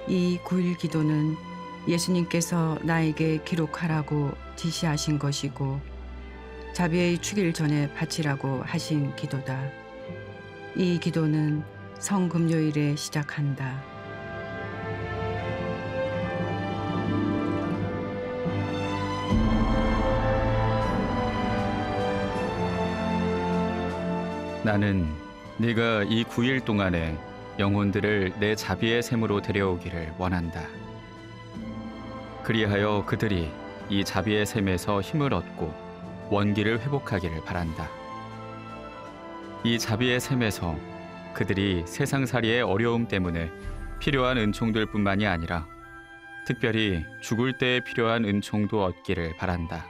이 9일 기도는 예수님께서 나에게 기록하라고 지시하신 것이고 자비의 축일 전에 바치라고 하신 기도다. 이 기도는 성금요일에 시작한다. 나는 네가 이 9일 동안에 영혼들을 내 자비의 샘으로 데려오기를 원한다. 그리하여 그들이 이 자비의 샘에서 힘을 얻고 원기를 회복하기를 바란다. 이 자비의 샘에서 그들이 세상살이의 어려움 때문에 필요한 은총들뿐만이 아니라 특별히 죽을 때에 필요한 은총도 얻기를 바란다.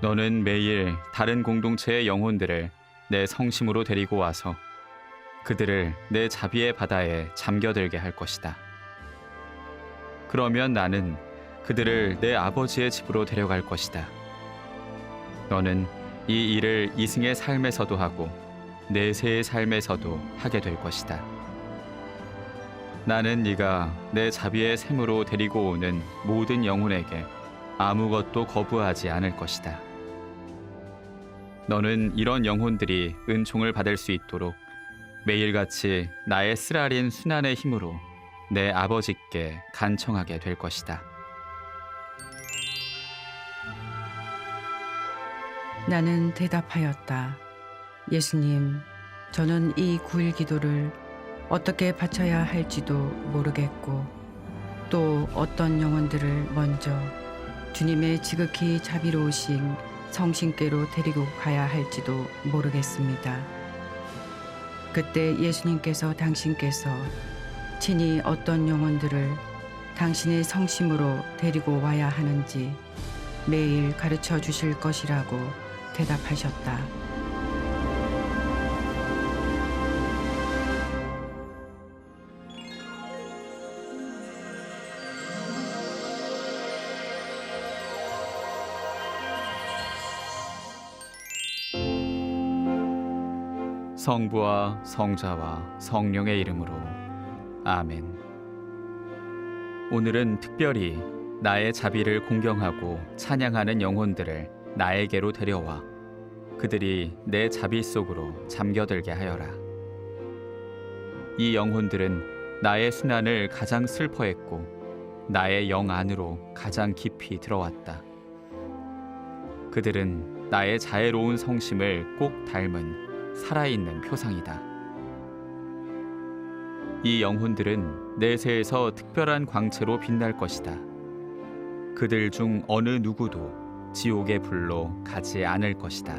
너는 매일 다른 공동체의 영혼들을 내 성심으로 데리고 와서 그들을 내 자비의 바다에 잠겨들게 할 것이다. 그러면 나는 그들을 내 아버지의 집으로 데려갈 것이다. 너는 이 일을 이승의 삶에서도 하고 내세의 삶에서도 하게 될 것이다. 나는 네가 내 자비의 샘으로 데리고 오는 모든 영혼에게 아무것도 거부하지 않을 것이다. 너는 이런 영혼들이 은총을 받을 수 있도록 매일같이 나의 쓰라린 순환의 힘으로 내 아버지께 간청하게 될 것이다. 나는 대답하였다. 예수님, 저는 이 9일 기도를 어떻게 바쳐야 할지도 모르겠고 또 어떤 영혼들을 먼저 주님의 지극히 자비로우신 성신께로 데리고 가야 할지도 모르겠습니다. 그때 예수님께서 당신께서 친히 어떤 영혼들을 당신의 성심으로 데리고 와야 하는지 매일 가르쳐 주실 것이라고 대답하셨다. 성부와 성자와 성령의 이름으로 아멘. 오늘은 특별히 나의 자비를 공경하고 찬양하는 영혼들을 나에게로 데려와 그들이 내 자비 속으로 잠겨들게 하여라. 이 영혼들은 나의 순환을 가장 슬퍼했고 나의 영 안으로 가장 깊이 들어왔다. 그들은 나의 자애로운 성심을 꼭 닮은 살아있는 표상이다. 이 영혼들은 내세에서 특별한 광채로 빛날 것이다. 그들 중 어느 누구도 지옥의 불로 가지 않을 것이다.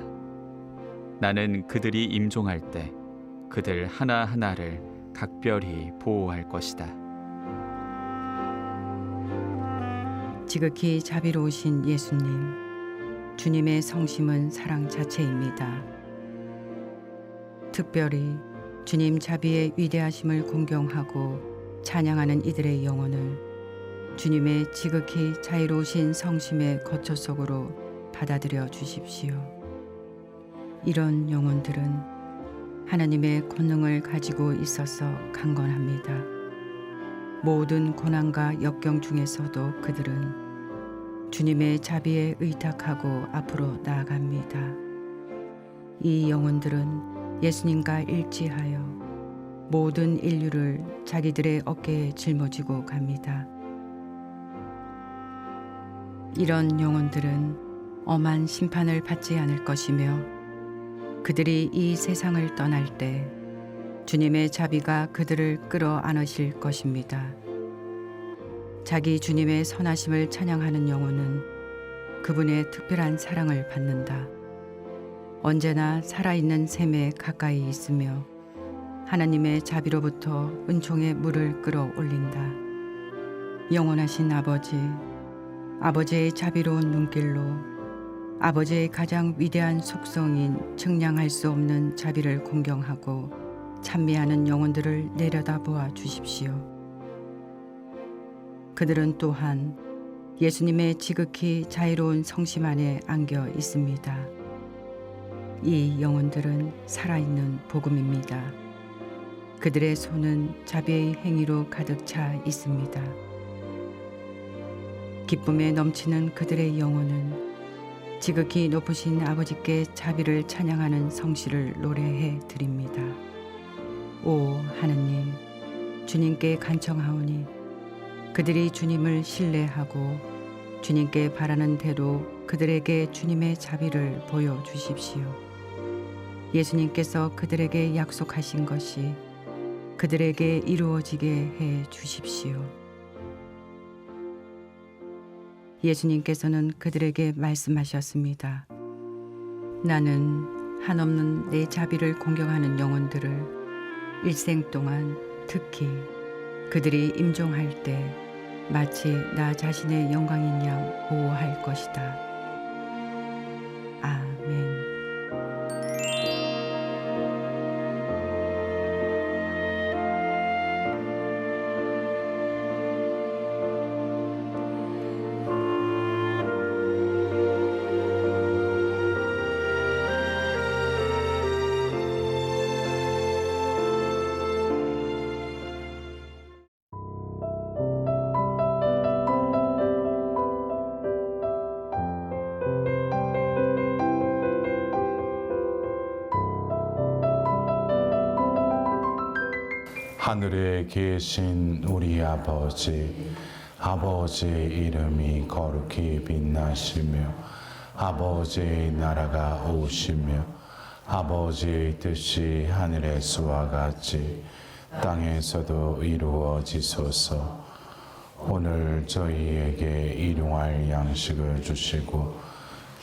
나는 그들이 임종할 때 그들 하나하나를 각별히 보호할 것이다. 지극히 자비로우신 예수님, 주님의 성심은 사랑 자체입니다. 특별히 주님 자비의 위대하심을 공경하고 찬양하는 이들의 영혼을 주님의 지극히 자유로우신 성심의 거처 속으로 받아들여 주십시오. 이런 영혼들은 하나님의 권능을 가지고 있어서 강건합니다. 모든 고난과 역경 중에서도 그들은 주님의 자비에 의탁하고 앞으로 나아갑니다. 이 영혼들은 예수님과 일치하여 모든 인류를 자기들의 어깨에 짊어지고 갑니다. 이런 영혼들은 엄한 심판을 받지 않을 것이며 그들이 이 세상을 떠날 때 주님의 자비가 그들을 끌어안으실 것입니다. 자기 주님의 선하심을 찬양하는 영혼은 그분의 특별한 사랑을 받는다. 언제나 살아있는 샘에 가까이 있으며 하나님의 자비로부터 은총의 물을 끌어올린다. 영원하신 아버지, 아버지의 자비로운 눈길로 아버지의 가장 위대한 속성인 측량할 수 없는 자비를 공경하고 찬미하는 영혼들을 내려다보아 주십시오. 그들은 또한 예수님의 지극히 자유로운 성심 안에 안겨 있습니다. 이 영혼들은 살아있는 복음입니다. 그들의 손은 자비의 행위로 가득 차 있습니다. 기쁨에 넘치는 그들의 영혼은 지극히 높으신 아버지께 자비를 찬양하는 성시를 노래해 드립니다. 오 하느님, 주님께 간청하오니 그들이 주님을 신뢰하고 주님께 바라는 대로 그들에게 주님의 자비를 보여주십시오. 예수님께서 그들에게 약속하신 것이 그들에게 이루어지게 해 주십시오. 예수님께서는 그들에게 말씀하셨습니다. 나는 한없는 내 자비를 공경하는 영혼들을 일생 동안 특히 그들이 임종할 때 마치 나 자신의 영광인 양 보호할 것이다. 아멘. 하늘에 계신 우리 아버지, 아버지의 이름이 거룩히 빛나시며 아버지의 나라가 오시며 아버지의 뜻이 하늘에서와 같이 땅에서도 이루어지소서. 오늘 저희에게 일용할 양식을 주시고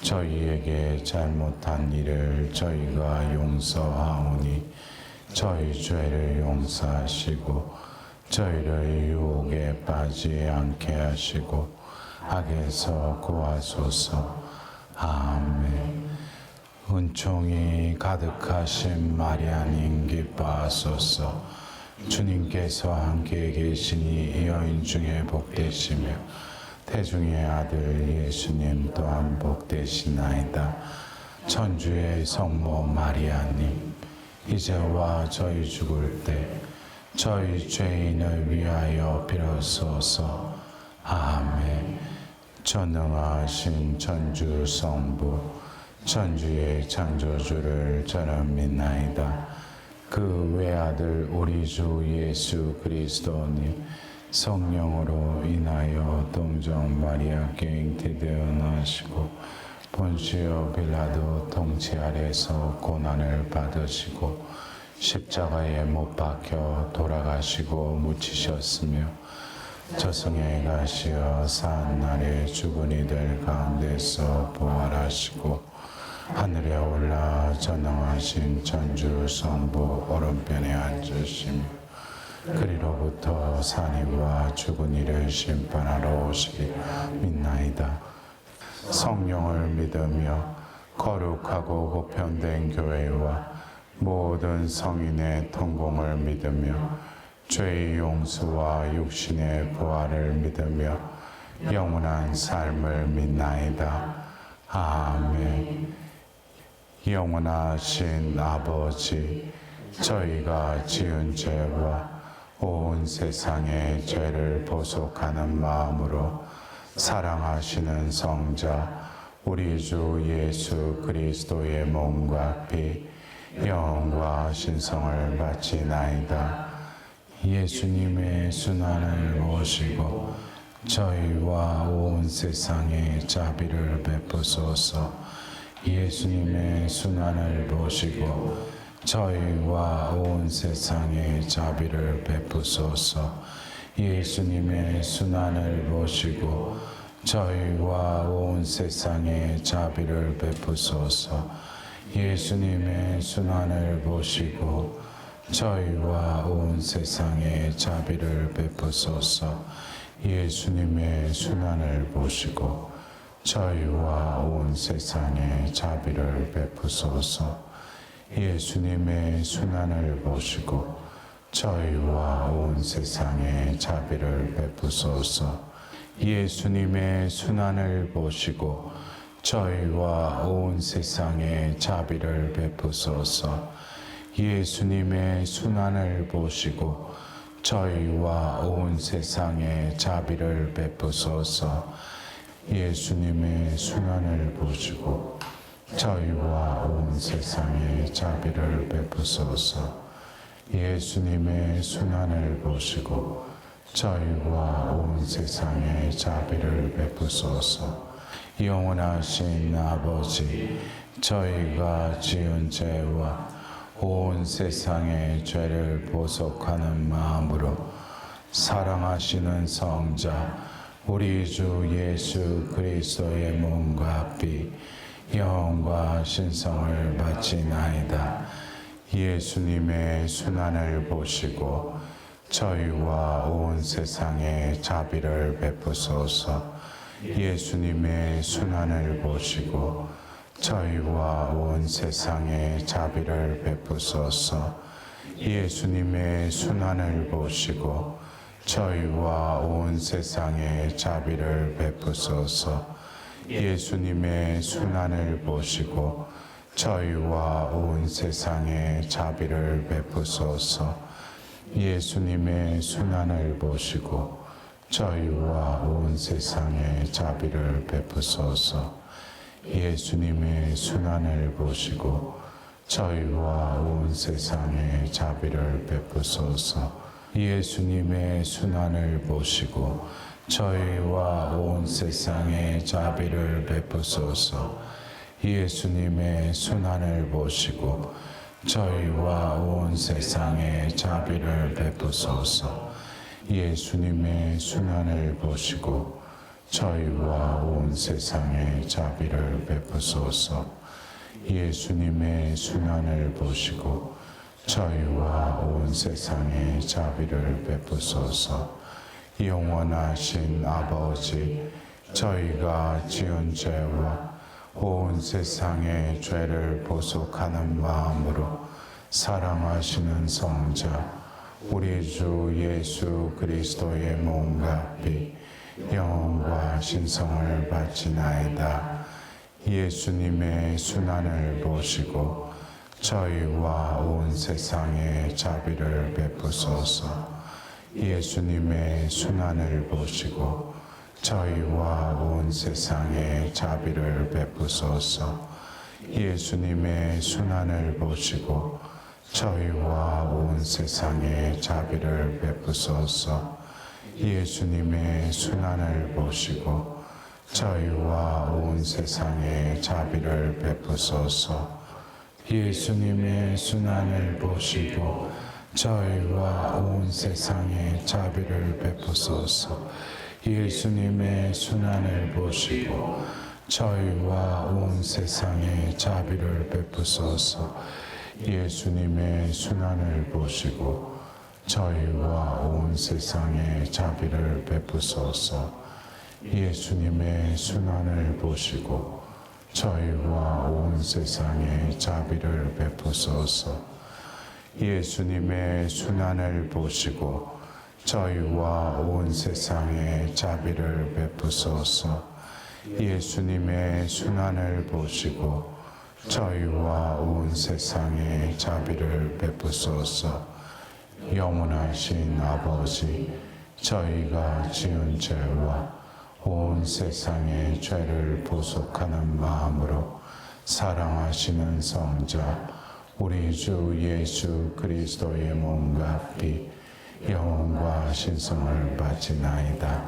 저희에게 잘못한 일을 저희가 용서하오니 저희 죄를 용서하시고 저희를 유혹에 빠지지 않게 하시고 악에서 구하소서. 아멘. 은총이 가득하신 마리아님 기뻐하소서. 주님께서 함께 계시니 여인 중에 복되시며 태중의 아들 예수님 또한 복되시나이다. 천주의 성모 마리아님, 이제와 저희 죽을 때 저희 죄인을 위하여 빌어소서. 아멘. 전능하신 천주 성부, 천주의 창조주를 저는 믿나이다. 그 외아들 우리 주 예수 그리스도님, 성령으로 인하여 동정 마리아께 잉태되어 나시고 본시오 빌라도 통치 아래서 고난을 받으시고 십자가에 못 박혀 돌아가시고 묻히셨으며 저승에 가시어 사한날에 죽은 이들 가운데서 부활하시고 하늘에 올라 전능하신 천주 성부 오른편에 앉으시며 그리로부터 산이와 죽은 이를 심판하러 오시리 믿나이다. 성령을 믿으며 거룩하고 보편된 교회와 모든 성인의 통공을 믿으며 죄의 용서와 육신의 부활을 믿으며 영원한 삶을 믿나이다. 아멘. 영원하신 아버지, 저희가 지은 죄와 온 세상의 죄를 보속하는 마음으로 사랑하시는 성자 우리 주 예수 그리스도의 몸과 피 영과 신성을 바치나이다. 예수님의 순환을 모시고 저희와 온 세상에 자비를 베푸소서. 예수님의 순환을 모시고 저희와 온 세상에 자비를 베푸소서. 예수님의 순환을 모시고 저희와 온 세상에 자비를 베푸소서. 예수님의 순환을 모시고 저희와 온 세상에 자비를 베푸소서. 예수님의 순환을 모시고 저희와 온 세상에 자비를 베푸소서. 예수님의 순환을 모시고 저희와 온 세상에 자비를 베푸소서. 예수님의 순환을 보시고 저희와 온 세상에 자비를 베푸소서. 예수님의 순환을 보시고 저희와 온 세상에 자비를 베푸소서. 예수님의 순환을 보시고 저희와 온 세상에 자비를 베푸소서. 예수님의 순환을 보시고 저희와 온 세상에 자비를 베푸소서. 영원하신 아버지, 저희가 지은 죄와 온 세상의 죄를 보속하는 마음으로 사랑하시는 성자 우리 주 예수 그리스도의 몸과 피 영과 신성을 바치나이다. 예수님의 순환을 보시고 저희와 온 세상에 자비를 베푸소서. 예수님의 순환을 보시고 저희와 온 세상에 자비를 베푸소서. 예수님의 순환을 보시고 저희와 온 세상에 자비를 베푸소서. 예수님의 순환을 보시고 저희와 온 세상에 자비를 베푸소서. 예수님의 순환을 보시고 저희와 온 세상에 자비를 베푸소서. 예수님의 순환을 보시고 저희와 온 세상에 자비를 베푸소서. 예수님의 순환을 보시고 저희와 온 세상에 자비를 베푸소서. 예수님의 순환을 보시고 저희와 온 세상에 자비를 베푸소서. 예수님의 순환을 보시고 저희와 온 세상에 자비를 베푸소서. 예수님의 순환을 보시고 저희와 온 세상에 자비를 베푸소서. 영원하신 아버지, 저희가 지은 죄와 온 세상의 죄를 보속하는 마음으로 사랑하시는 성자 우리 주 예수 그리스도의 몸과 피 영과 신성을 바치나이다. 예수님의 순환을 보시고 저희와 온 세상에 자비를 베푸소서. 예수님의 순환을 보시고 저희와 온 세상에 자비를 베푸소서. 예수님의 순환을 보시고 저희와 온 세상에 자비를 베푸소서. 예수님의 순환을 보시고 저희와 온 세상에 자비를 베푸소서. 예수님의 순환을 보시고 저희와 온 세상에 자비를 베푸소서. 예수님의 순환을 보시고 저희와 온 세상에 자비를 베푸소서. 예수님의 순환을 보시고 저희와 온 세상에 자비를 베푸소서. 예수님의 순환을 보시고 저희와 온 세상에 자비를 베푸소서. 예수님의 순환을 보시고 저희와 온 세상에 자비를 베푸소서. 예수님의 순환을 보시고 저희와 온 세상에 자비를 베푸소서. 영원하신 아버지, 저희가 지은 죄와 온 세상의 죄를 보속하는 마음으로 사랑하시는 성자 우리 주 예수 그리스도의 몸과 피 영혼과 신성을 바치나이다.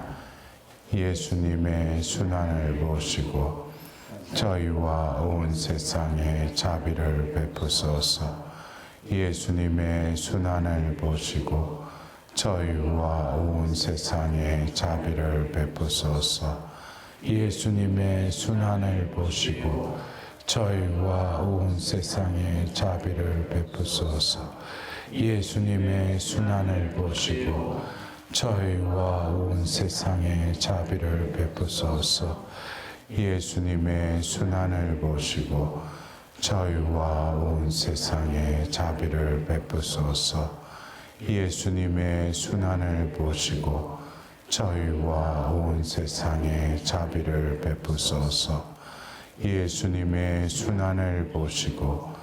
예수님의 순환을 보시고 저희와 온 세상에 자비를 베푸소서. 예수님의 순환을 보시고 저희와 온 세상에 자비를 베푸소서. 예수님의 순환을 보시고 저희와 온 세상에 자비를 베푸소서. 예수님의 순환을 보시고 저희와 온 세상에 자비를 베푸소서. 예수님의 순환을 보시고 저희와 온 세상에 자비를 베푸소서. 예수님의 순환을 보시고 저희와 온 세상에 자비를 베푸소서. 예수님의 순환을 보시고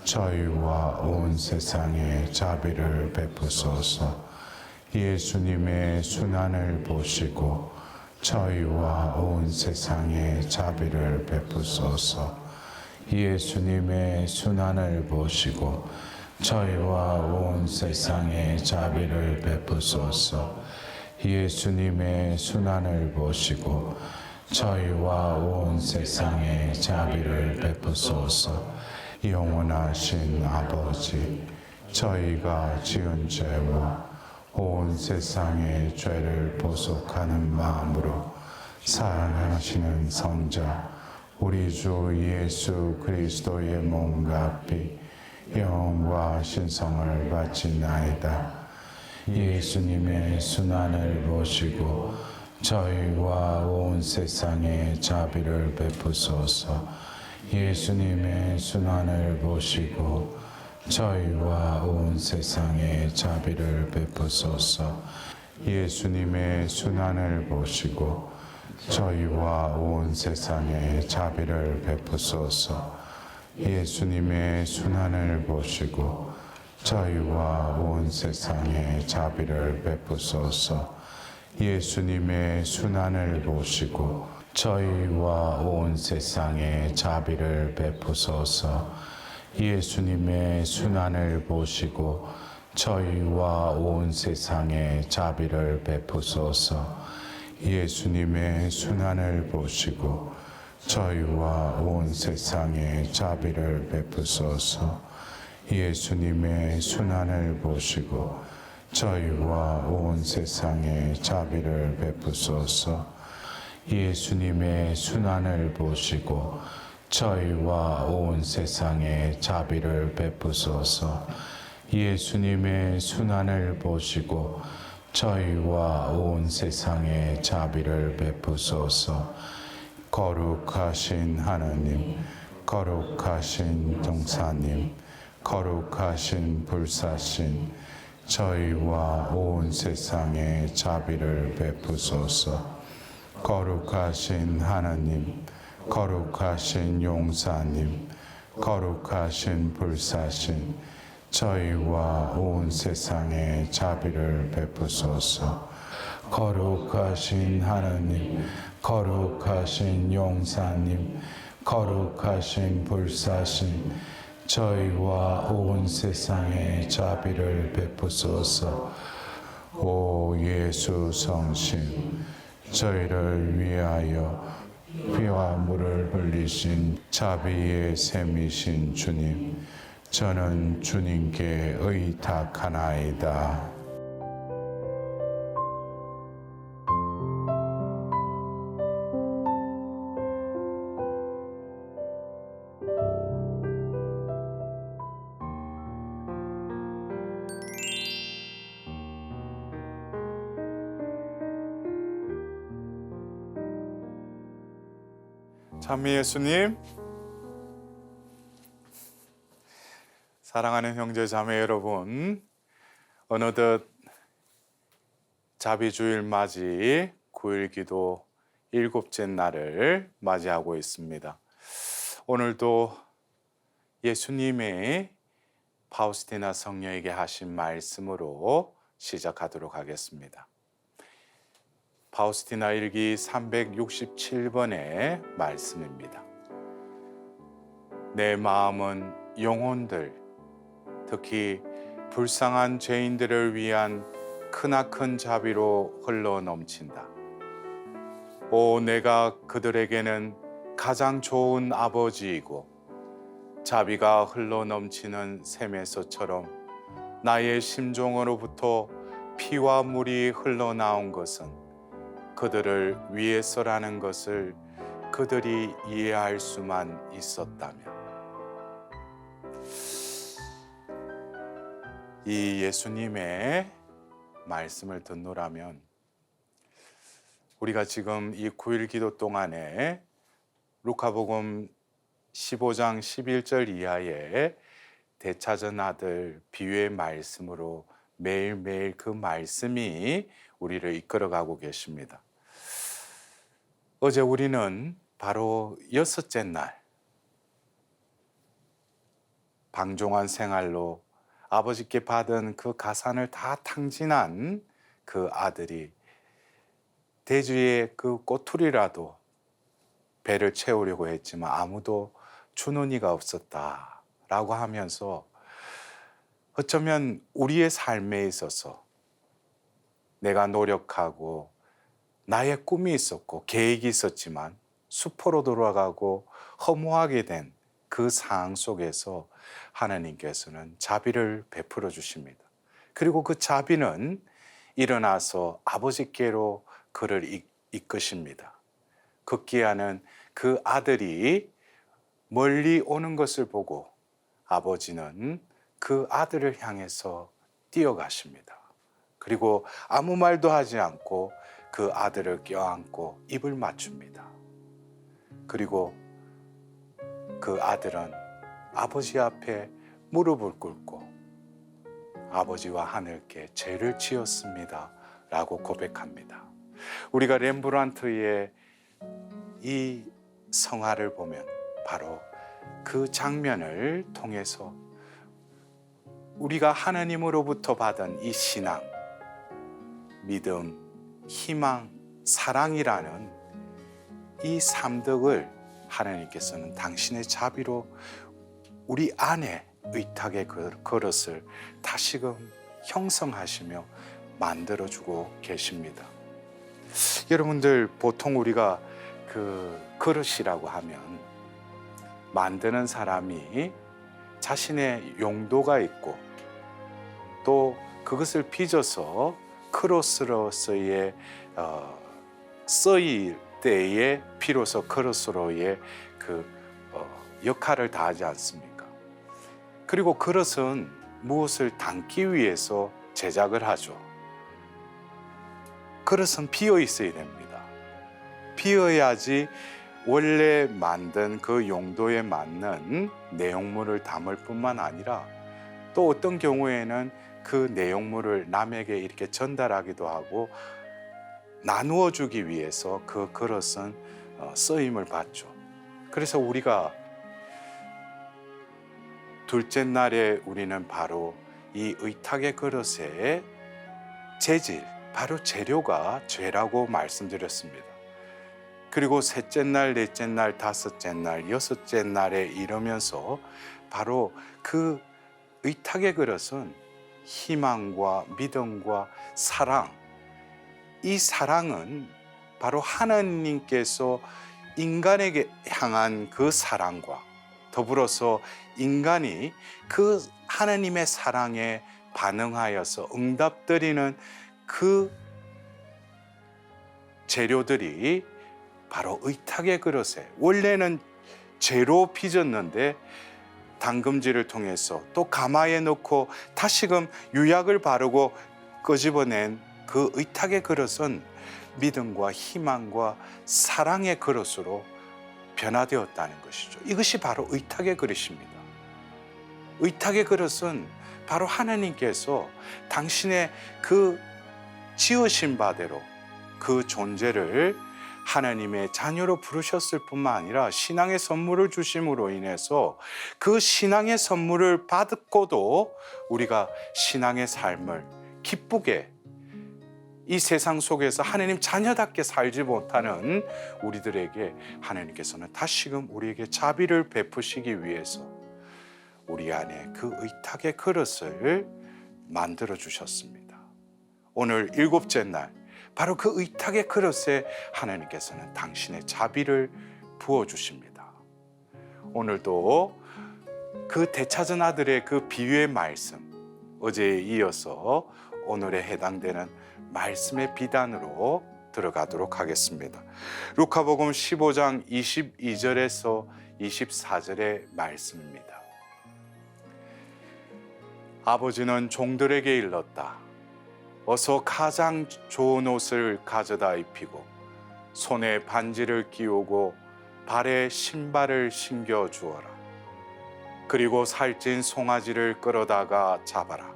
저희와 온 세상에 자비를 베푸소서. 예수님의 순환을 보시고 저희와 온 세상에 자비를 베푸소서. 예수님의 순환을 보시고 저희와 온 세상에 자비를 베푸소서. 예수님의 순환을 보시고 저희와 온 세상에 자비를 베푸소서. 영원하신 아버지, 저희가 지은 죄와 온 세상의 죄를 보속하는 마음으로 사랑하시는 성자 우리 주 예수 그리스도의 몸과 피 영과 신성을 바치나이다. 예수님의 순환을 보시고 저희와 온 세상에 자비를 베푸소서. 예수님의 순환을 보시고 저희와 온 세상에 자비를 베푸소서. 예수님의 순환을 보시고 저희와 온 세상에 자비를 베푸소서. 예수님의 순환을 보시고 저희와 온 세상에 자비를 베푸소서. 예수님의 순환을 보시고 저희와 온 세상에 자비를 베푸소서. 예수님의 순환을 보시고 저희와 온 세상에 자비를 베푸소서. 예수님의 순환을 보시고 저희와 온 세상에 자비를 베푸소서. 예수님의 순환을 보시고 저희와 온 세상에 자비를 베푸소서. 예수님의 순환을 보시고 저희와 온 세상에 자비를 베푸소서. 예수님의 순환을 보시고 저희와 온 세상에 자비를 베푸소서. 거룩하신 하나님, 거룩하신 동사님, 거룩하신 불사신, 저희와 온 세상에 자비를 베푸소서. 거룩하신 하나님, 거룩하신 용사님, 거룩하신 불사신, 저희와 온 세상에 자비를 베푸소서. 거룩하신 하나님, 거룩하신 용사님, 거룩하신 불사신, 저희와 온 세상에 자비를 베푸소서. 오 예수 성심, 저희를 위하여 피와 물을 흘리신 자비의 샘이신 주님, 저는 주님께 의탁하나이다. 참 예수님, 사랑하는 형제 자매 여러분, 어느덧 자비주일 맞이 9일 기도 7째 날을 맞이하고 있습니다. 오늘도 예수님의 파우스티나 성녀에게 하신 말씀으로 시작하도록 하겠습니다. 파우스티나 일기 367번의 말씀입니다. 내 마음은 영혼들, 특히 불쌍한 죄인들을 위한 크나큰 자비로 흘러 넘친다. 오, 내가 그들에게는 가장 좋은 아버지이고 자비가 흘러 넘치는 샘에서처럼 나의 심정으로부터 피와 물이 흘러나온 것은 그들을 위해서라는 것을 그들이 이해할 수만 있었다며. 이 예수님의 말씀을 듣노라면 우리가 지금 이 9일 기도 동안에 루카복음 15장 11절 이하의 대차전 아들 비유의 말씀으로 매일매일 그 말씀이 우리를 이끌어가고 계십니다. 어제 우리는 바로 6째 날, 방종한 생활로 아버지께 받은 그 가산을 다 탕진한 그 아들이 대지의 그 꼬투리라도 배를 채우려고 했지만 아무도 주는 이가 없었다라고 하면서 어쩌면 우리의 삶에 있어서 내가 노력하고 나의 꿈이 있었고 계획이 있었지만 수포로 돌아가고 허무하게 된 그 상황 속에서 하나님께서는 자비를 베풀어 주십니다. 그리고 그 자비는 일어나서 아버지께로 그를 이끄십니다. 급기야는 그 아들이 멀리 오는 것을 보고 아버지는 그 아들을 향해서 뛰어가십니다. 그리고 아무 말도 하지 않고 그 아들을 껴안고 입을 맞춥니다. 그리고 그 아들은 아버지 앞에 무릎을 꿇고 아버지와 하늘께 죄를 지었습니다 라고 고백합니다. 우리가 렘브란트의 이 성화를 보면 바로 그 장면을 통해서 우리가 하나님으로부터 받은 이 신앙, 믿음, 희망, 사랑이라는 이 삼덕을 하나님께서는 당신의 자비로 우리 안에 의탁의 그릇을 다시금 형성하시며 만들어주고 계십니다. 여러분들, 보통 우리가 그 그릇이라고 하면 만드는 사람이 자신의 용도가 있고 또 그것을 빚어서 크로스로서의 쓰일 때에 비로소 그릇으로의 그 역할을 다하지 않습니까? 그리고 그릇은 무엇을 담기 위해서 제작을 하죠. 그릇은 비어 있어야 됩니다. 비어야지 원래 만든 그 용도에 맞는 내용물을 담을 뿐만 아니라 또 어떤 경우에는 그 내용물을 남에게 이렇게 전달하기도 하고 나누어 주기 위해서 그 그릇은 쓰임을 받죠. 그래서 우리가 둘째 날에 우리는 바로 이 의탁의 그릇의 재질, 바로 재료가 죄라고 말씀드렸습니다. 그리고 셋째 날, 넷째 날, 다섯째 날, 여섯째 날에 이르면서 바로 그 의탁의 그릇은 희망과 믿음과 사랑, 이 사랑은 바로 하나님께서 인간에게 향한 그 사랑과 더불어서 인간이 그 하나님의 사랑에 반응하여서 응답드리는 그 재료들이 바로 의탁의 그릇에 원래는 재로 빚었는데 담금질을 통해서 또 가마에 넣고 다시금 유약을 바르고 끄집어낸 그 의탁의 그릇은 믿음과 희망과 사랑의 그릇으로 변화되었다는 것이죠. 이것이 바로 의탁의 그릇입니다. 의탁의 그릇은 바로 하나님께서 당신의 그 지으신 바대로 그 존재를 하나님의 자녀로 부르셨을 뿐만 아니라 신앙의 선물을 주심으로 인해서 그 신앙의 선물을 받고도 우리가 신앙의 삶을 기쁘게 이 세상 속에서 하나님 자녀답게 살지 못하는 우리들에게 하나님께서는 다시금 우리에게 자비를 베푸시기 위해서 우리 안에 그 의탁의 그릇을 만들어 주셨습니다. 오늘 일곱째 날 바로 그 의탁의 그릇에 하나님께서는 당신의 자비를 부어주십니다. 오늘도 그 되찾은 아들의 그 비유의 말씀, 어제에 이어서 오늘에 해당되는 말씀의 비단으로 들어가도록 하겠습니다. 루카복음 15장 22절에서 24절의 말씀입니다. 아버지는 종들에게 일렀다. 어서 가장 좋은 옷을 가져다 입히고 손에 반지를 끼우고 발에 신발을 신겨 주어라. 그리고 살찐 송아지를 끌어다가 잡아라.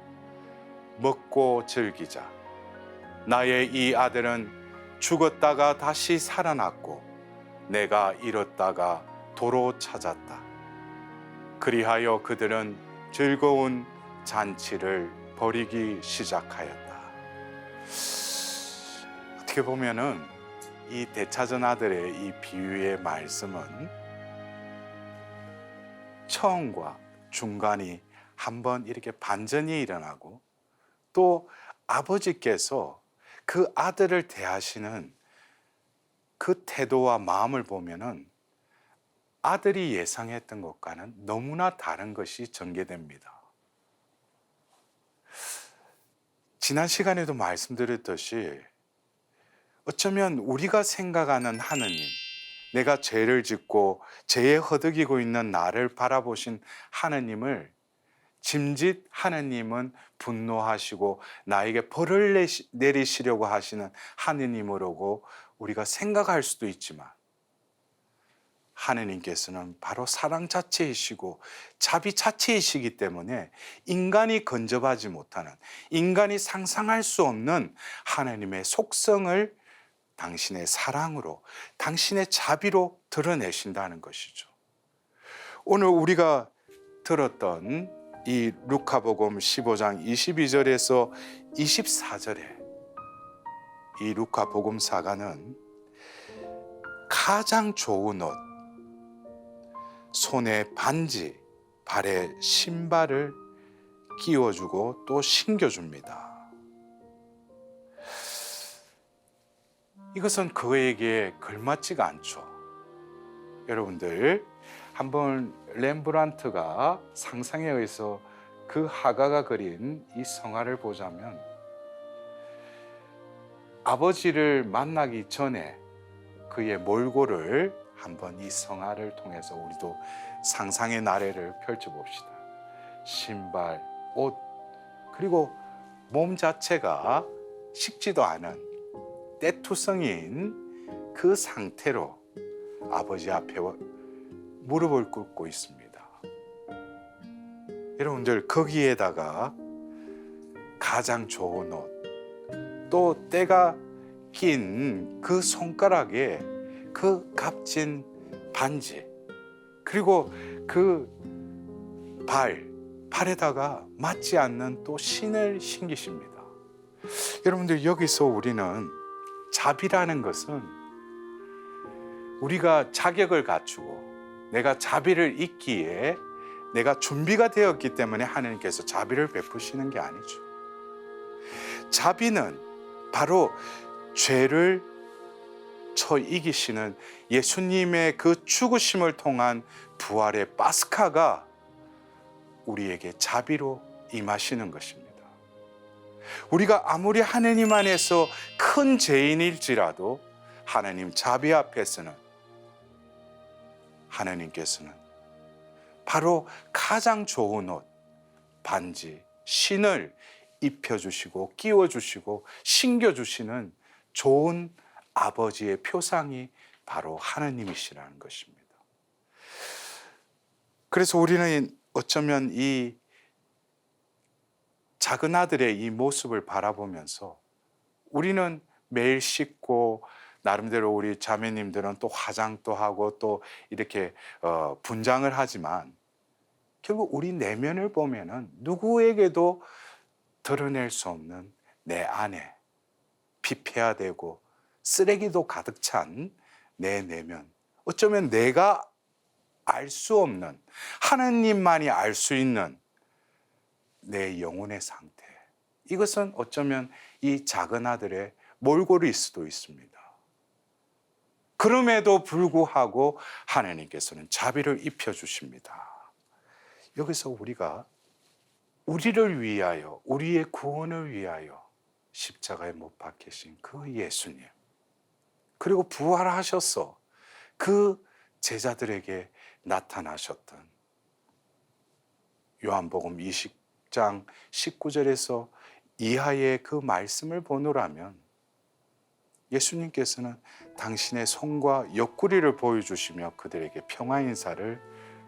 먹고 즐기자. 나의 이 아들은 죽었다가 다시 살아났고 내가 잃었다가 도로 찾았다. 그리하여 그들은 즐거운 잔치를 벌이기 시작하였다. 어떻게 보면은 이 대차전 아들의 이 비유의 말씀은 처음과 중간이 한번 이렇게 반전이 일어나고 또 아버지께서 그 아들을 대하시는 그 태도와 마음을 보면은 아들이 예상했던 것과는 너무나 다른 것이 전개됩니다. 지난 시간에도 말씀드렸듯이 어쩌면 우리가 생각하는 하느님, 내가 죄를 짓고 죄에 허덕이고 있는 나를 바라보신 하느님을 짐짓 하느님은 분노하시고 나에게 벌을 내리시려고 하시는 하느님으로고 우리가 생각할 수도 있지만 하느님께서는 바로 사랑 자체이시고 자비 자체이시기 때문에 인간이 근접하지 못하는, 인간이 상상할 수 없는 하느님의 속성을 당신의 사랑으로, 당신의 자비로 드러내신다는 것이죠. 오늘 우리가 들었던 이 루카복음 15장 22절에서 24절에 이 루카복음사가는 가장 좋은 옷, 손에 반지, 발에 신발을 끼워주고 또 신겨줍니다. 이것은 그에게 걸맞지가 않죠. 여러분들 한번 렘브란트가 상상에 의해서 그 화가가 그린 이 성화를 보자면 아버지를 만나기 전에 그의 몰골을 한번 이 성화를 통해서 우리도 상상의 나래를 펼쳐봅시다. 신발, 옷, 그리고 몸 자체가 식지도 않은 떼투성이인 그 상태로 아버지 앞에 무릎을 꿇고 있습니다. 여러분들 거기에다가 가장 좋은 옷, 또 때가 낀 그 손가락에 그 값진 반지, 그리고 그 팔에다가 맞지 않는 또 신을 신기십니다. 여러분들 여기서 우리는 자비라는 것은 우리가 자격을 갖추고 내가 자비를 잊기에 내가 준비가 되었기 때문에 하나님께서 자비를 베푸시는 게 아니죠. 자비는 바로 죄를 쳐 이기시는 예수님의 그 죽으심을 통한 부활의 파스카가 우리에게 자비로 임하시는 것입니다. 우리가 아무리 하나님 안에서 큰 죄인일지라도 하나님 자비 앞에서는 하나님께서는 바로 가장 좋은 옷, 반지, 신을 입혀주시고 끼워주시고 신겨주시는 좋은 아버지의 표상이 바로 하나님이시라는 것입니다. 그래서 우리는 어쩌면 이 작은 아들의 이 모습을 바라보면서 우리는 매일 씻고 나름대로 우리 자매님들은 또 화장도 하고 또 이렇게 분장을 하지만 결국 우리 내면을 보면은 누구에게도 드러낼 수 없는 내 안에 피폐화되고 쓰레기도 가득 찬 내 내면, 어쩌면 내가 알 수 없는, 하나님만이 알 수 있는 내 영혼의 상태, 이것은 어쩌면 이 작은 아들의 몰골일 수도 있습니다. 그럼에도 불구하고 하나님께서는 자비를 입혀주십니다. 여기서 우리가 우리를 위하여, 우리의 구원을 위하여 십자가에 못 박히신 그 예수님, 그리고 부활하셔서 그 제자들에게 나타나셨던 요한복음 20장 19절에서 이하의 그 말씀을 보노라면 예수님께서는 당신의 손과 옆구리를 보여주시며 그들에게 평화 인사를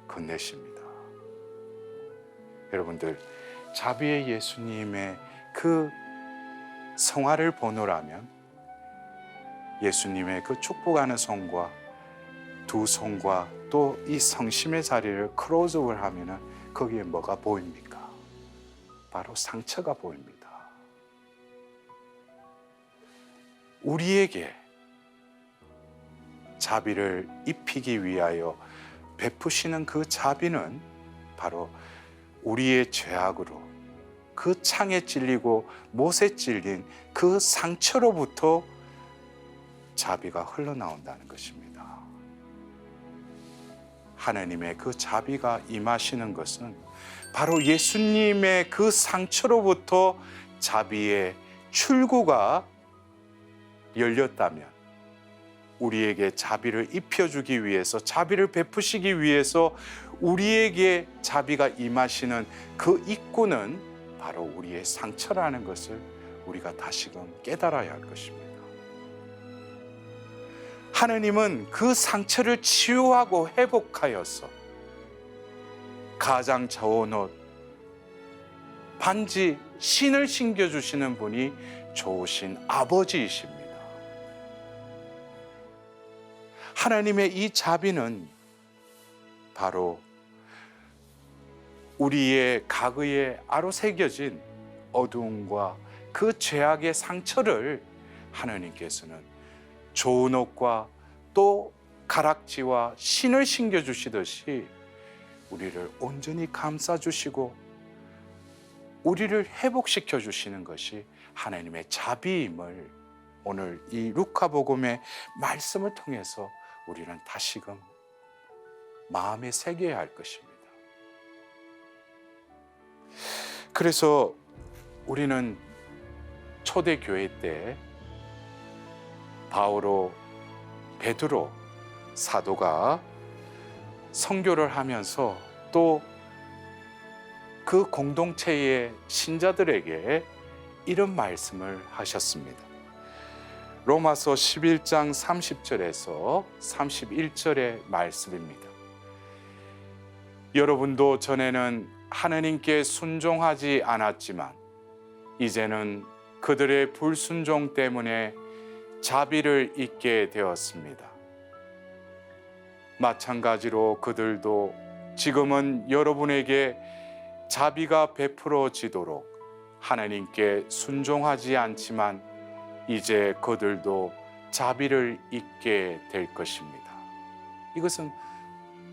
건네십니다. 여러분들, 자비의 예수님의 그 성화를 보노라면 예수님의 그 축복하는 손과 두 손과 또 이 성심의 자리를 클로즈업을 하면은 거기에 뭐가 보입니까? 바로 상처가 보입니다. 우리에게 자비를 입히기 위하여 베푸시는 그 자비는 바로 우리의 죄악으로 그 창에 찔리고 못에 찔린 그 상처로부터 자비가 흘러나온다는 것입니다. 하나님의 그 자비가 임하시는 것은 바로 예수님의 그 상처로부터 자비의 출구가 열렸다면, 우리에게 자비를 입혀주기 위해서, 자비를 베푸시기 위해서 우리에게 자비가 임하시는 그 입구는 바로 우리의 상처라는 것을 우리가 다시금 깨달아야 할 것입니다. 하느님은 그 상처를 치유하고 회복하여서 가장 좋은 옷, 반지, 신을 신겨주시는 분이 좋으신 아버지이십니다. 하나님의 이 자비는 바로 우리의 가거에 아로새겨진 어두움과 그 죄악의 상처를 하나님께서는 좋은 옷과 또 가락지와 신을 신겨주시듯이 우리를 온전히 감싸주시고 우리를 회복시켜 주시는 것이 하나님의 자비임을 오늘 이 루카복음의 말씀을 통해서 우리는 다시금 마음에 새겨야 할 것입니다. 그래서 우리는 초대교회 때 바오로, 베드로 사도가 선교를 하면서 또 그 공동체의 신자들에게 이런 말씀을 하셨습니다. 로마서 11장 30절에서 31절의 말씀입니다. 여러분도 전에는 하나님께 순종하지 않았지만 이제는 그들의 불순종 때문에 자비를 잊게 되었습니다. 마찬가지로 그들도 지금은 여러분에게 자비가 베풀어지도록 하나님께 순종하지 않지만 이제 그들도 자비를 잊게 될 것입니다. 이것은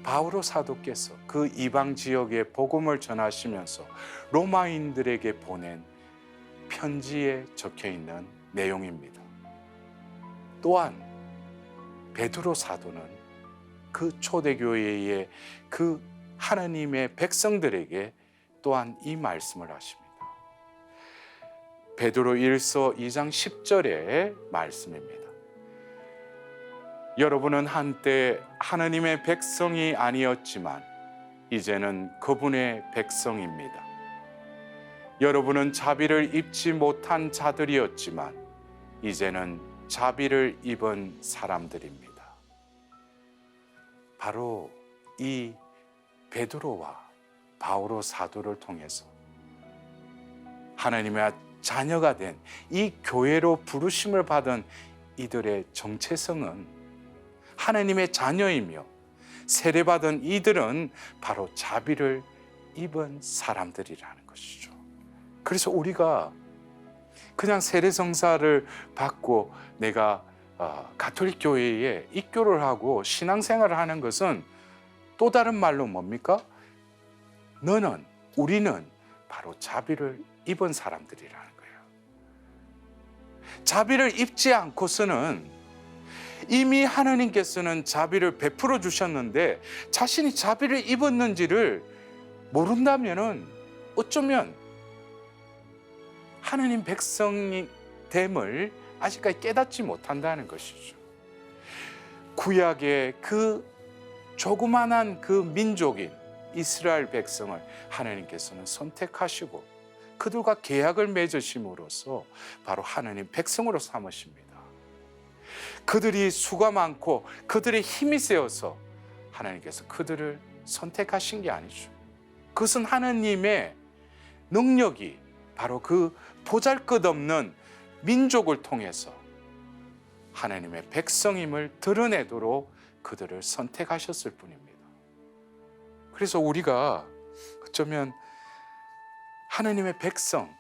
바오로 사도께서 그 이방 지역의 복음을 전하시면서 로마인들에게 보낸 편지에 적혀 있는 내용입니다. 또한 베드로 사도는 그 초대교회의 그 하나님의 백성들에게 또한 이 말씀을 하십니다. 베드로 1서 2장 10절의 말씀입니다. 여러분은 한때 하나님의 백성이 아니었지만 이제는 그분의 백성입니다. 여러분은 자비를 입지 못한 자들이었지만 이제는 자비를 입은 사람들입니다. 바로 이 베드로와 바오로 사도를 통해서 하나님의 자녀가 된 이 교회로 부르심을 받은 이들의 정체성은 하나님의 자녀이며 세례받은 이들은 바로 자비를 입은 사람들이라는 것이죠. 그래서 우리가 그냥 세례성사를 받고 내가 가톨릭 교회에 입교를 하고 신앙생활을 하는 것은 또 다른 말로 뭡니까? 우리는 바로 자비를 입은 사람들이라는 거예요. 자비를 입지 않고서는 이미 하나님께서는 자비를 베풀어 주셨는데 자신이 자비를 입었는지를 모른다면은 어쩌면 하나님 백성이 됨을 아직까지 깨닫지 못한다는 것이죠. 구약의 그 조그만한 그 민족인 이스라엘 백성을 하나님께서는 선택하시고 그들과 계약을 맺으심으로써 바로 하나님 백성으로 삼으십니다. 그들이 수가 많고 그들의 힘이 세어서 하나님께서 그들을 선택하신 게 아니죠. 그것은 하나님의 능력이 바로 그 보잘것없는 민족을 통해서 하나님의 백성임을 드러내도록 그들을 선택하셨을 뿐입니다. 그래서 우리가 어쩌면 하나님의 백성,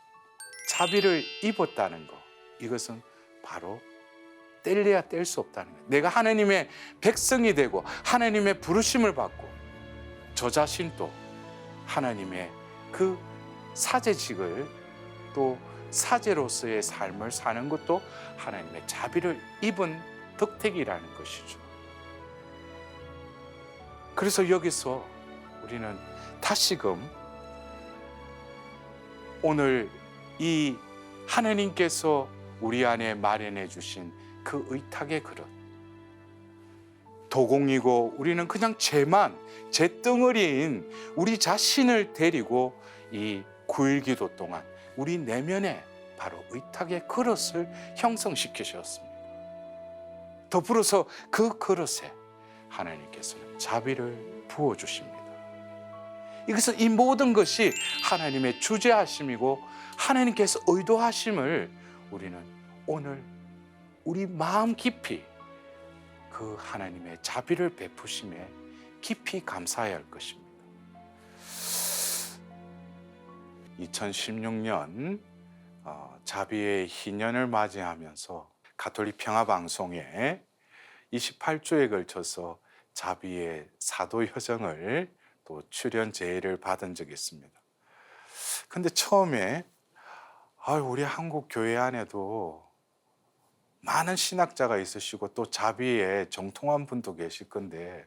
자비를 입었다는 것, 이것은 바로 뗄래야 뗄 수 없다는 거예요. 내가 하나님의 백성이 되고 하나님의 부르심을 받고 저 자신도 하나님의 그 사제직을 또 사제로서의 삶을 사는 것도 하나님의 자비를 입은 덕택이라는 것이죠. 그래서 여기서 우리는 다시금 오늘 이 하나님께서 우리 안에 마련해 주신 그 의탁의 그릇, 도공이고 우리는 그냥 제 덩어리인 우리 자신을 데리고 이 9일 기도 동안 우리 내면에 바로 의탁의 그릇을 형성시키셨습니다. 더불어서 그 그릇에 하나님께서는 자비를 부어주십니다. 이것은 이 모든 것이 하나님의 주재하심이고 하나님께서 의도하심을 우리는 오늘 우리 마음 깊이 그 하나님의 자비를 베푸심에 깊이 감사해야 할 것입니다. 2016년 자비의 희년을 맞이하면서 가톨릭 평화방송에 28주에 걸쳐서 자비의 사도여정을 또 출연 제의를 받은 적이 있습니다. 근데 처음에 우리 한국 교회 안에도 많은 신학자가 있으시고 또 자비에 정통한 분도 계실 건데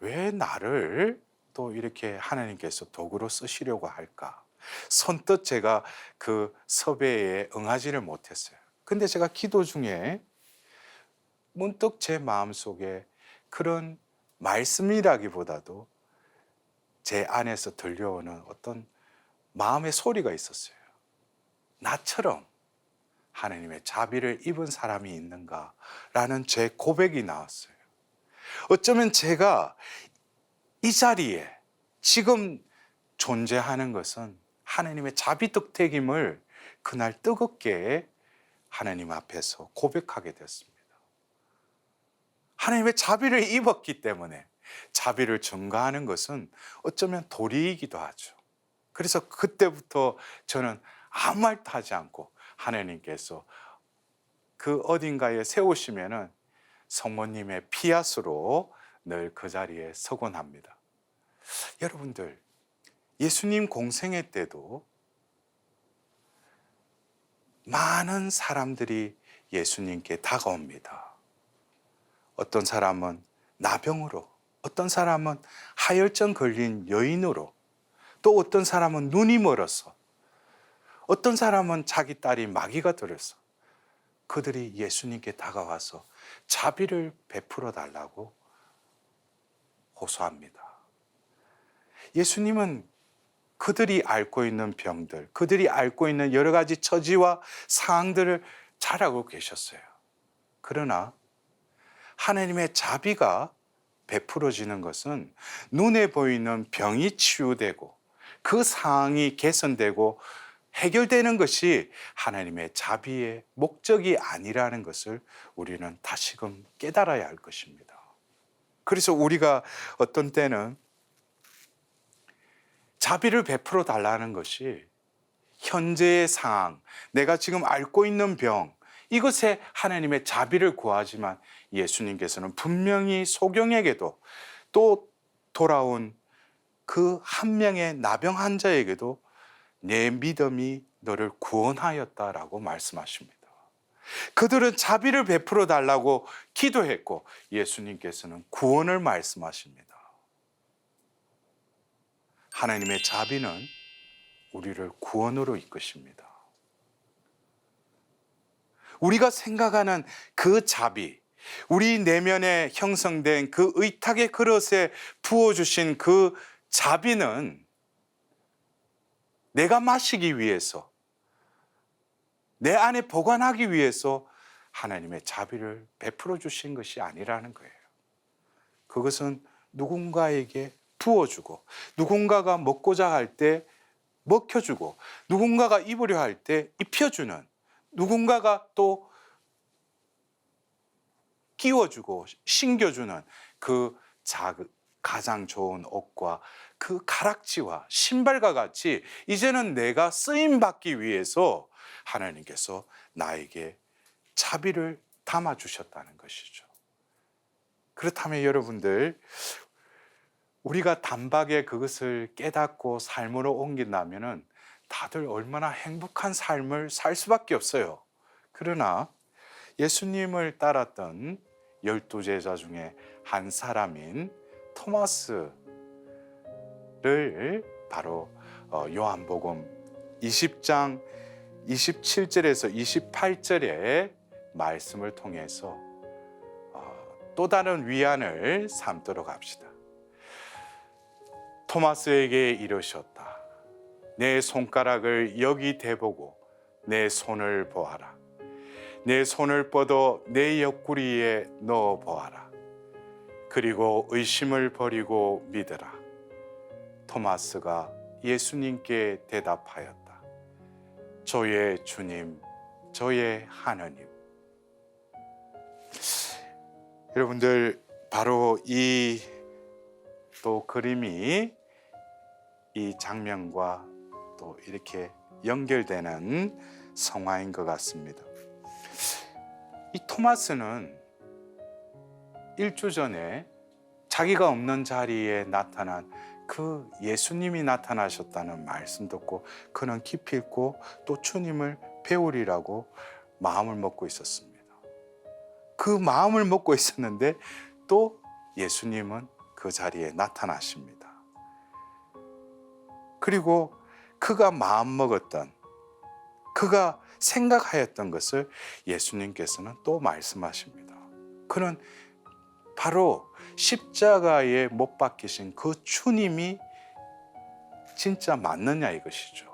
왜 나를 또 이렇게 하나님께서 도구로 쓰시려고 할까? 선뜻 제가 그 섭외에 응하지를 못했어요. 근데 제가 기도 중에 문득 제 마음속에 그런 말씀이라기보다도 제 안에서 들려오는 어떤 마음의 소리가 있었어요. 나처럼 하나님의 자비를 입은 사람이 있는가라는 제 고백이 나왔어요. 어쩌면 제가 이 자리에 지금 존재하는 것은 하나님의 자비 덕택임을 그날 뜨겁게 하나님 앞에서 고백하게 되었습니다. 하나님의 자비를 입었기 때문에 자비를 전가하는 것은 어쩌면 도리이기도 하죠. 그래서 그때부터 저는 아무 말도 하지 않고 하나님께서 그 어딘가에 세우시면은 성모님의 피앗으로 늘 그 자리에 서곤 합니다. 여러분들, 예수님 공생애 때도 많은 사람들이 예수님께 다가옵니다. 어떤 사람은 나병으로, 어떤 사람은 하혈증 걸린 여인으로, 또 어떤 사람은 눈이 멀어서, 어떤 사람은 자기 딸이 마귀가 들어서 그들이 예수님께 다가와서 자비를 베풀어 달라고 호소합니다. 예수님은 그들이 앓고 있는 병들, 그들이 앓고 있는 여러 가지 처지와 상황들을 잘 알고 계셨어요. 그러나 하나님의 자비가 베풀어지는 것은 눈에 보이는 병이 치유되고 그 상황이 개선되고 해결되는 것이 하나님의 자비의 목적이 아니라는 것을 우리는 다시금 깨달아야 할 것입니다. 그래서 우리가 어떤 때는 자비를 베풀어 달라는 것이 현재의 상황, 내가 지금 앓고 있는 병, 이것에 하나님의 자비를 구하지만 예수님께서는 분명히 소경에게도 또 돌아온 그 한 명의 나병 환자에게도 내 믿음이 너를 구원하였다라고 말씀하십니다. 그들은 자비를 베풀어 달라고 기도했고 예수님께서는 구원을 말씀하십니다. 하나님의 자비는 우리를 구원으로 이끄십니다. 우리가 생각하는 그 자비, 우리 내면에 형성된 그 의탁의 그릇에 부어주신 그 자비는 내가 마시기 위해서, 내 안에 보관하기 위해서 하나님의 자비를 베풀어 주신 것이 아니라는 거예요. 그것은 누군가에게 부어주고, 누군가가 먹고자 할 때 먹혀주고, 누군가가 입으려 할 때 입혀주는, 누군가가 또 끼워주고 신겨주는 그 가장 좋은 옷과 그 가락지와 신발과 같이 이제는 내가 쓰임 받기 위해서 하나님께서 나에게 자비를 담아 주셨다는 것이죠. 그렇다면 여러분들, 우리가 단박에 그것을 깨닫고 삶으로 옮긴다면 다들 얼마나 행복한 삶을 살 수밖에 없어요. 그러나 예수님을 따랐던 12제자 중에 한 사람인 토마스를 바로 요한복음 20장 27절에서 28절의 말씀을 통해서 또 다른 위안을 삼도록 합시다. 토마스에게 이르셨다. 내 손가락을 여기 대보고 내 손을 보아라. 내 손을 뻗어 내 옆구리에 넣어 보아라. 그리고 의심을 버리고 믿으라. 토마스가 예수님께 대답하였다. 저의 주님, 저의 하나님. 여러분들, 바로 이 또 그림이 이 장면과 또 이렇게 연결되는 성화인 것 같습니다. 이 토마스는 일주 전에 자기가 없는 자리에 나타난 그 예수님이 나타나셨다는 말씀 듣고 그는 기필코 또 주님을 배우리라고 마음을 먹고 있었습니다. 그 마음을 먹고 있었는데 또 예수님은 그 자리에 나타나십니다. 그리고 그가 마음먹었던, 그가 생각하였던 것을 예수님께서는 또 말씀하십니다. 그는 바로 십자가에 못 박히신 그 주님이 진짜 맞느냐 이것이죠.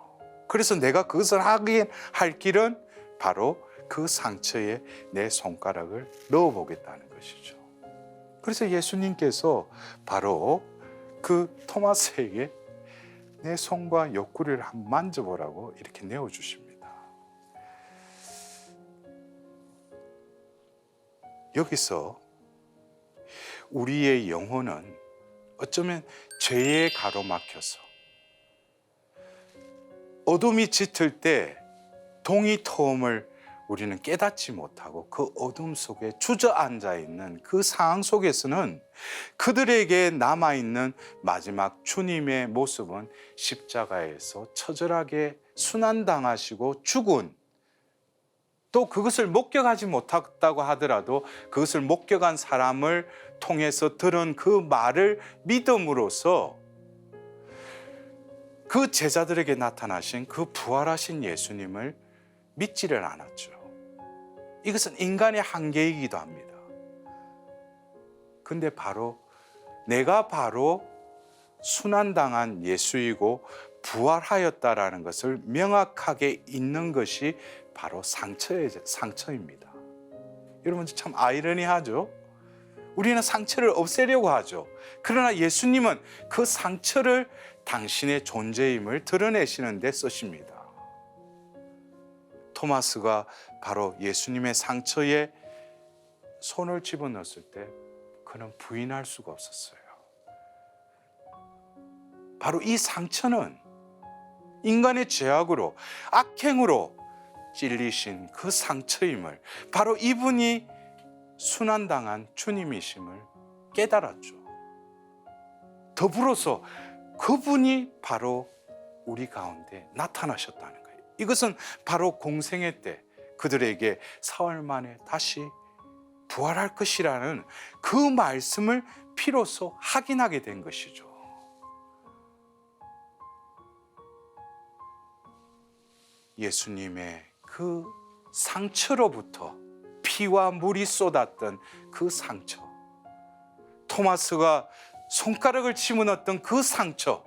그래서 내가 그것을 하긴 할 길은 바로 그 상처에 내 손가락을 넣어보겠다는 것이죠. 그래서 예수님께서 바로 그 토마스에게 내 손과 옆구리를 한번 만져보라고 이렇게 내어주십니다. 여기서 우리의 영혼은 어쩌면 죄에 가로막혀서 어둠이 짙을 때 동이 터옴을 우리는 깨닫지 못하고 그 어둠 속에 주저앉아 있는 그 상황 속에서는 그들에게 남아있는 마지막 주님의 모습은 십자가에서 처절하게 순환당하시고 죽은, 또 그것을 목격하지 못했다고 하더라도 그것을 목격한 사람을 통해서 들은 그 말을 믿음으로써 그 제자들에게 나타나신 그 부활하신 예수님을 믿지를 않았죠. 이것은 인간의 한계이기도 합니다. 근데 바로 내가 바로 순환당한 예수이고 부활하였다라는 것을 명확하게 있는 것이 바로 상처입니다. 여러분, 참 아이러니하죠? 우리는 상처를 없애려고 하죠. 그러나 예수님은 그 상처를 당신의 존재임을 드러내시는 데 쓰십니다. 토마스가 바로 예수님의 상처에 손을 집어넣었을 때 그는 부인할 수가 없었어요. 바로 이 상처는 인간의 죄악으로, 악행으로 찔리신 그 상처임을, 바로 이분이 순환당한 주님이심을 깨달았죠. 더불어서 그분이 바로 우리 가운데 나타나셨다는 거예요. 이것은 바로 공생애 때 그들에게 사흘 만에 다시 부활할 것이라는 그 말씀을 비로소 확인하게 된 것이죠. 예수님의 그 상처로부터 피와 물이 쏟았던 그 상처, 토마스가 손가락을 집어넣었던 그 상처,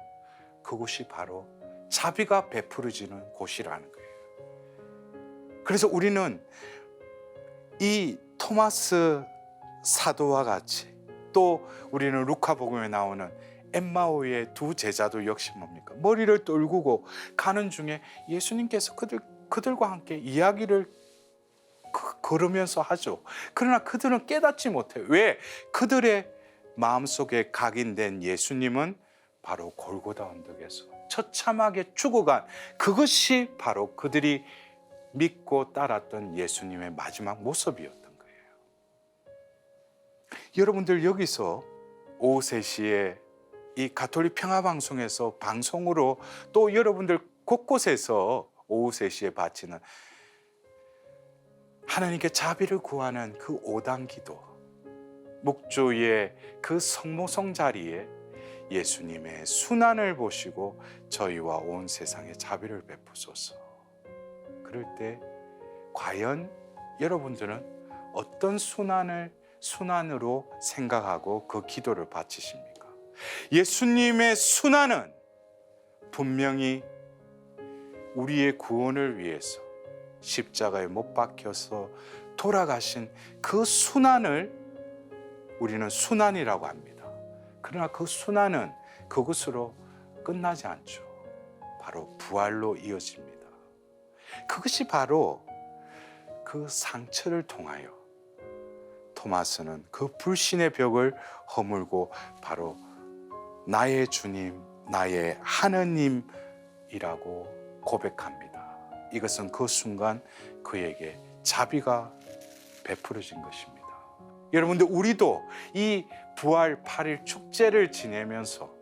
그곳이 바로 자비가 베풀어지는 곳이라는 거예요. 그래서 우리는 이 토마스 사도와 같이, 또 우리는 루카복음에 나오는 엠마오의 두 제자도 역시 뭡니까? 머리를 떨구고 가는 중에 예수님께서 그들과 함께 이야기를 걸으면서 하죠. 그러나 그들은 깨닫지 못해요. 왜? 그들의 마음속에 각인된 예수님은 바로 골고다 언덕에서 처참하게 죽어간, 그것이 바로 그들이 믿고 따랐던 예수님의 마지막 모습이었던 거예요. 여러분들, 여기서 오후 3시에 이 가톨릭 평화방송에서 방송으로, 또 여러분들 곳곳에서 오후 3시에 바치는 하나님께 자비를 구하는 그 5단 기도, 묵주의 그 성모성 자리에 예수님의 순환을 보시고 저희와 온 세상에 자비를 베푸소서. 그럴 때 과연 여러분들은 어떤 순환으로 생각하고 그 기도를 바치십니까? 예수님의 순환은 분명히 우리의 구원을 위해서 십자가에 못 박혀서 돌아가신 그 순환을 우리는 순환이라고 합니다. 그러나 그 순환은 그것으로 끝나지 않죠. 바로 부활로 이어집니다. 그것이 바로 그 상처를 통하여 토마스는 그 불신의 벽을 허물고 바로 나의 주님, 나의 하느님이라고 고백합니다. 이것은 그 순간 그에게 자비가 베풀어진 것입니다. 여러분들, 우리도 이 부활 8일 축제를 지내면서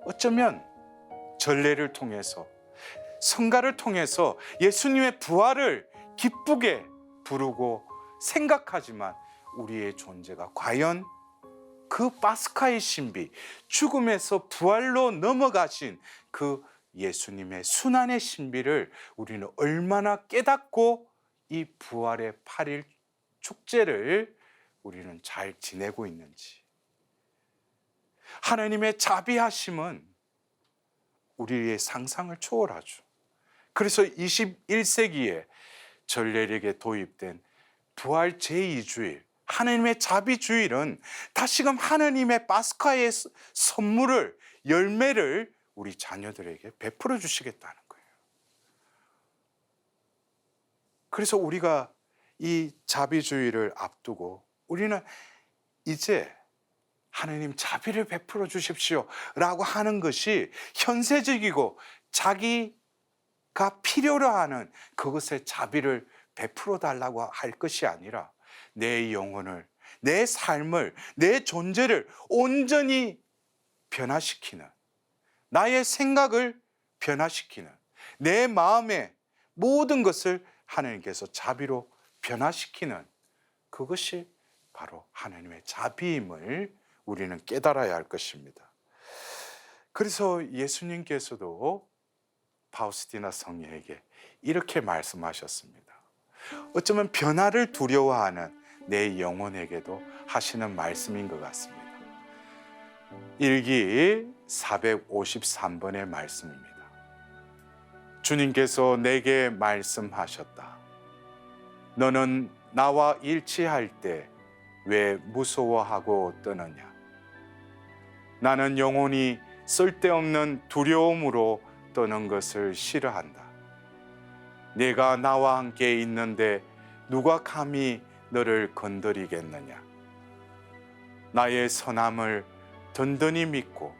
어쩌면 전례를 통해서, 성가를 통해서 예수님의 부활을 기쁘게 부르고 생각하지만 우리의 존재가 과연 그 파스카의 신비, 죽음에서 부활로 넘어가신 그 예수님의 순환의 신비를 우리는 얼마나 깨닫고 이 부활의 8일 축제를 우리는 잘 지내고 있는지. 하나님의 자비하심은 우리의 상상을 초월하죠. 그래서 21세기에 전례력에 도입된 부활 제2주일, 하나님의 자비주일은 다시금 하나님의 파스카의 선물을, 열매를 우리 자녀들에게 베풀어 주시겠다는 거예요. 그래서 우리가 이 자비주의를 앞두고 우리는 이제 하나님 자비를 베풀어 주십시오 라고 하는 것이 현세적이고 자기가 필요로 하는 그것의 자비를 베풀어 달라고 할 것이 아니라 내 영혼을, 내 삶을, 내 존재를 온전히 변화시키는, 나의 생각을 변화시키는, 내 마음의 모든 것을 하나님께서 자비로 변화시키는, 그것이 바로 하나님의 자비임을 우리는 깨달아야 할 것입니다. 그래서 예수님께서도 파우스티나 성녀에게 이렇게 말씀하셨습니다. 어쩌면 변화를 두려워하는 내 영혼에게도 하시는 말씀인 것 같습니다. 일기 453번의 말씀입니다. 주님께서 내게 말씀하셨다. 너는 나와 일치할 때 왜 무서워하고 떠느냐? 나는 영혼이 쓸데없는 두려움으로 떠는 것을 싫어한다. 내가 나와 함께 있는데 누가 감히 너를 건드리겠느냐? 나의 선함을 든든히 믿고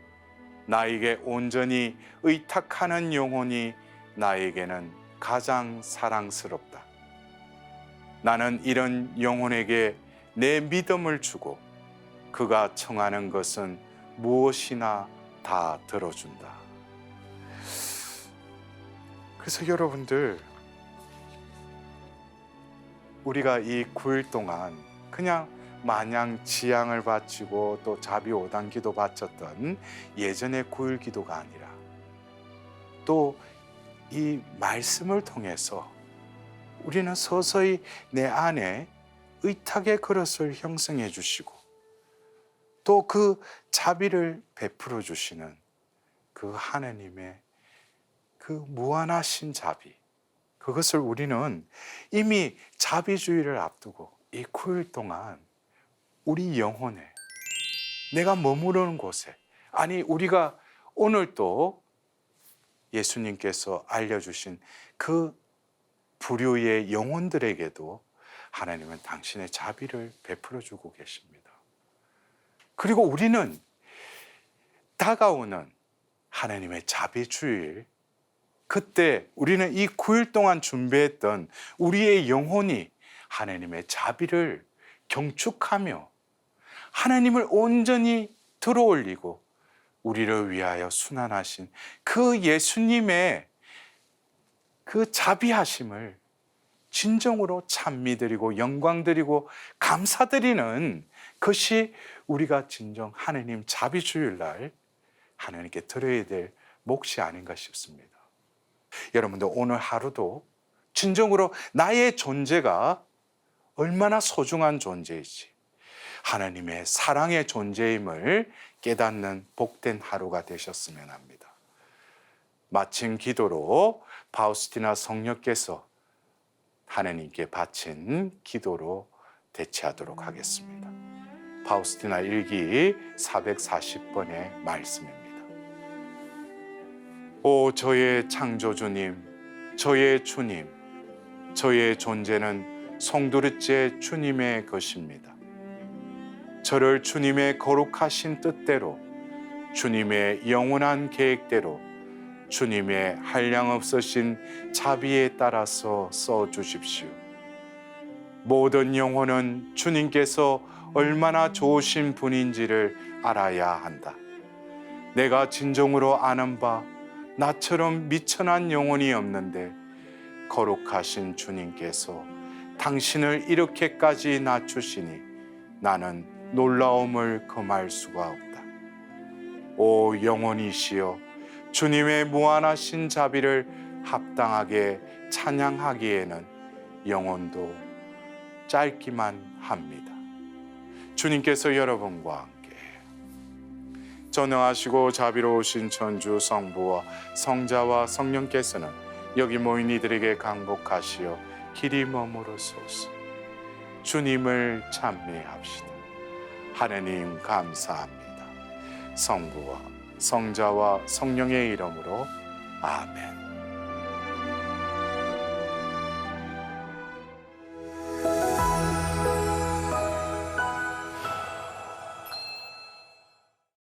나에게 온전히 의탁하는 영혼이 나에게는 가장 사랑스럽다. 나는 이런 영혼에게 내 믿음을 주고 그가 청하는 것은 무엇이나 다 들어준다. 그래서 여러분들, 우리가 이 9일 동안 그냥 마냥 지향을 바치고 또 자비 5단 기도 바쳤던 예전의 9일 기도가 아니라 또 이 말씀을 통해서 우리는 서서히 내 안에 의탁의 그릇을 형성해 주시고 또 그 자비를 베풀어 주시는 그 하나님의 그 무한하신 자비, 그것을 우리는 이미 자비주의를 앞두고 이 9일 동안 우리 영혼에, 내가 머무르는 곳에, 아니 우리가 오늘 또 예수님께서 알려주신 그 부류의 영혼들에게도 하나님은 당신의 자비를 베풀어 주고 계십니다. 그리고 우리는 다가오는 하나님의 자비 주일, 그때 우리는 이 9일 동안 준비했던 우리의 영혼이 하나님의 자비를 경축하며 하나님을 온전히 들어올리고 우리를 위하여 순환하신 그 예수님의 그 자비하심을 진정으로 찬미드리고 영광드리고 감사드리는 것이 우리가 진정 하나님 자비 주일날 하나님께 드려야 될 몫이 아닌가 싶습니다. 여러분들 오늘 하루도 진정으로 나의 존재가 얼마나 소중한 존재이지, 하나님의 사랑의 존재임을 깨닫는 복된 하루가 되셨으면 합니다. 마친 기도로 파우스티나 성녀께서 하나님께 바친 기도로 대체하도록 하겠습니다. 파우스티나 일기 440번의 말씀입니다. 오 저의 창조주님, 저의 주님, 저의 존재는 송두리째 주님의 것입니다. 저를 주님의 거룩하신 뜻대로, 주님의 영원한 계획대로, 주님의 한량없으신 자비에 따라서 써주십시오. 모든 영혼은 주님께서 얼마나 좋으신 분인지를 알아야 한다. 내가 진정으로 아는 바 나처럼 미천한 영혼이 없는데 거룩하신 주님께서 당신을 이렇게까지 낮추시니 나는 놀라움을 금할 수가 없다. 오 영혼이시여, 주님의 무한하신 자비를 합당하게 찬양하기에는 영혼도 짧기만 합니다. 주님께서 여러분과 함께 전능하시고 자비로우신 천주 성부와 성자와 성령께서는 여기 모인 이들에게 강복하시어 길이 머무르소서. 주님을 찬미합시다. 하느님 감사합니다. 성부와 성자와 성령의 이름으로 아멘.